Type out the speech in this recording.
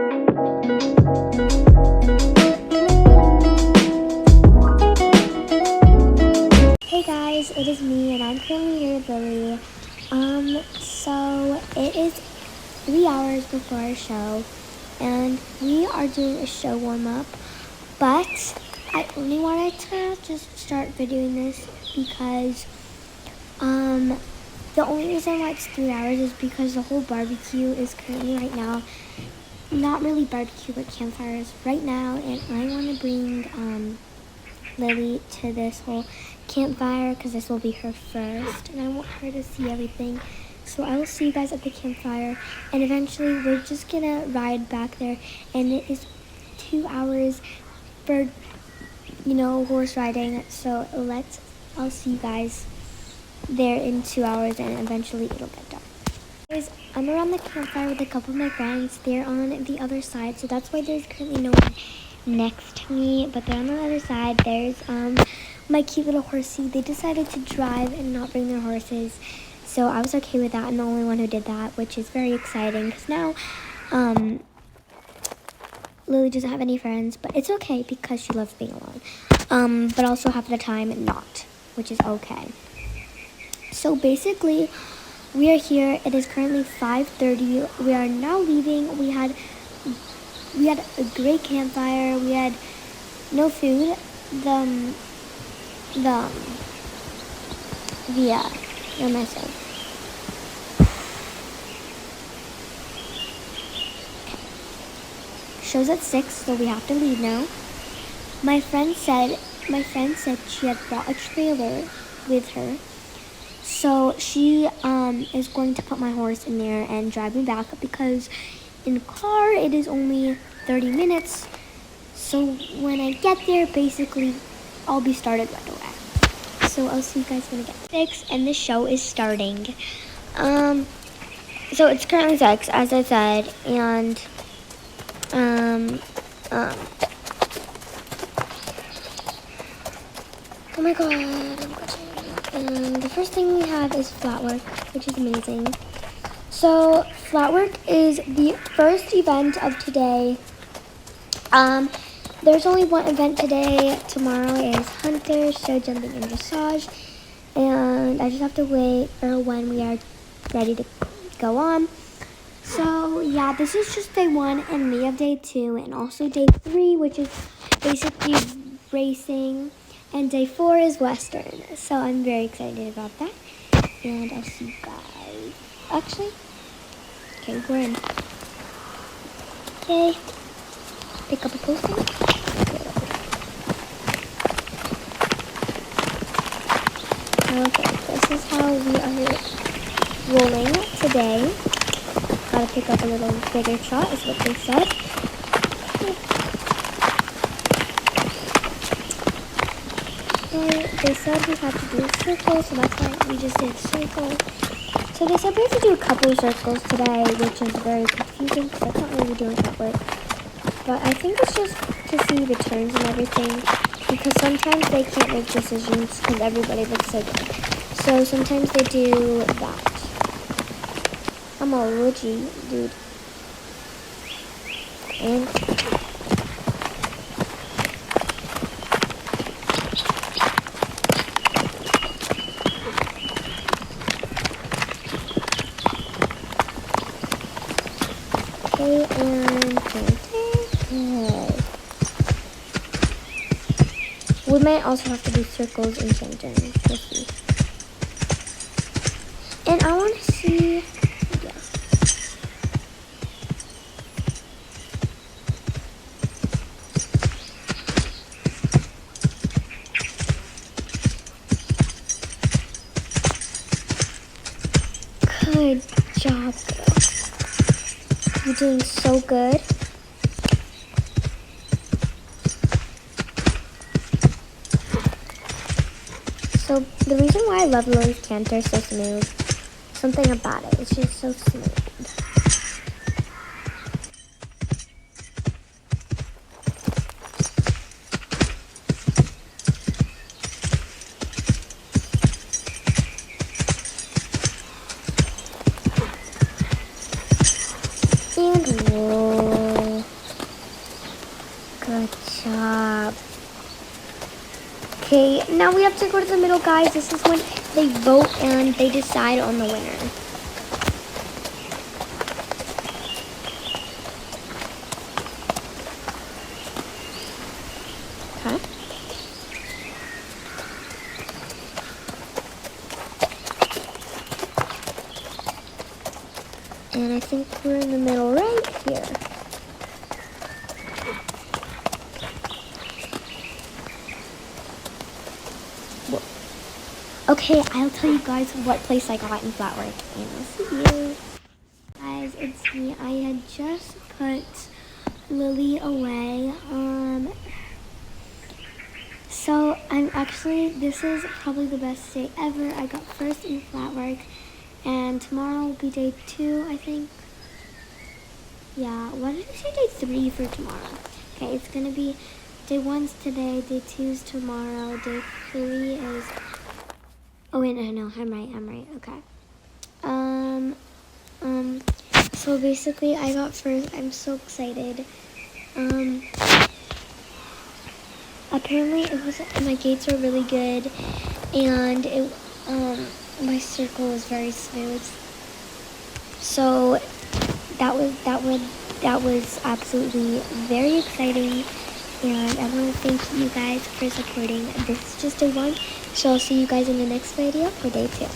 Hey guys, it is me and I'm currently here with Lily. So it is 3 hours before our show and we are doing a show warm-up, but I only wanted to just start videoing this because the only reason why it's 3 hours is because the whole barbecue is currently right now, not really barbecue but campfires right now, and I want to bring Lily to this whole campfire because this will be her first and I want her to see everything. So I will see you guys at the campfire and eventually we're just gonna ride back there, and it is 2 hours for, you know, horse riding. So I'll see you guys there in 2 hours and eventually it'll get dark. Guys, I'm around the campfire with a couple of my friends. They're on the other side, so that's why there's currently no one next to me, but they're on the other side. There's my cute little horsey. They decided to drive and not bring their horses, so I was okay with that. I'm the only one who did that, which is very exciting because now Lily doesn't have any friends, but it's okay because she loves being alone, but also half the time not, which is okay. So basically we are here. It is currently 5:30. We are now leaving. We had a great campfire. We had no food. What am I saying? Show's at 6, so we have to leave now. My friend said she had brought a trailer with her, so she is going to put my horse in there and drive me back because in the car it is only 30 minutes. So when I get there, basically I'll be started right away. So I'll see you guys when I get 6 and the show is starting. So it's currently 6, as I said, and oh my god, I'm crushing. And the first thing we have is flat work, which is amazing. So flat work is the first event of today. There's only one event today. Tomorrow is hunter, show jumping, and dressage. And I just have to wait for when we are ready to go on. So yeah, this is just day 1, and we have day 2 and also day 3, which is basically racing. And day 4 is Western. So I'm very excited about that. And I'll see you guys. Actually, okay, we're in. Okay. Pick up a posting. Okay, this is how we are rolling today. Gotta pick up a little bigger shot, is what they said. They said we had to do a circle, so that's why we just did a circle. So they said we have to do a couple of circles today, which is very confusing because that's not really doing that work. But I think it's just to see the turns and everything, because sometimes they can't make decisions because everybody looks so good. So sometimes they do that. I'm a rookie, dude. And we might also have to do circles in Shenzhen. We'll see. And I want to see, yeah. Good job, girl. You're doing so good. So the reason why I love Lily's canter so smooth, something about it, it's just so smooth. And roll. job. Okay, now we have to go to the middle, guys. This is when they vote and they decide on the winner. Okay. And I think we're in the middle right here. Okay, I'll tell you guys what place I got in Flatwork. And I'll see you. Guys, it's me. I had just put Lily away. So I'm actually, this is probably the best day ever. I got first in Flatwork. And tomorrow will be day 2, I think. Yeah, what did I say day 3 for tomorrow? Okay, it's gonna be day 1's today, day 2's tomorrow, day 3 is... Oh wait, no, I'm right, okay. So basically I got first. I'm so excited. Apparently it was, my gates were really good, and it, my circle was very smooth. So that was absolutely very exciting, and I want to thank you guys for supporting. This is just day 1, so I'll see you guys in the next video for day 2.